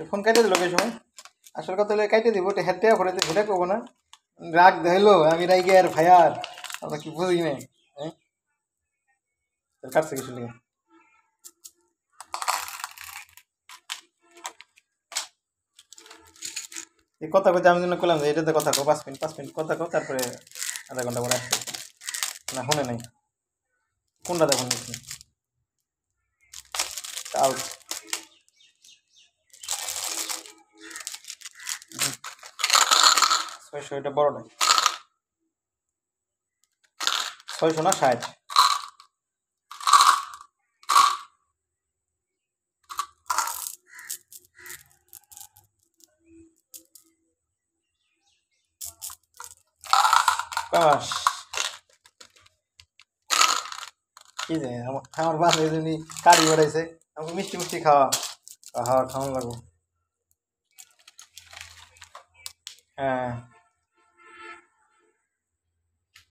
phone কাটে দিল এই সময় আসল কথা হলে কাটে দিব হেঁটে করে ঘুরে করবো না রাগ ধরলো আমি রাইগে আর ভাইয়ার আমরা কি বুঝি না হ্যাঁ কাটছে কিছু নিয়ে এই কথা কথা আমি জন্য করলাম যে এটাতে কথা কো 5 মিনিট কথা কো তারপরে আধা ঘন্টা পরে আসছে না শুনে নাই কোনটা দেখুন নিচ্ছি চাল 600 এটা বড়টা 600 না 60 বাস কি যে আমার বাসা এই জন্য কারি বেড়াইছে আমাকে মিষ্টি মিষ্টি খাওয়া খাওয়ানো লাগবো হ্যাঁ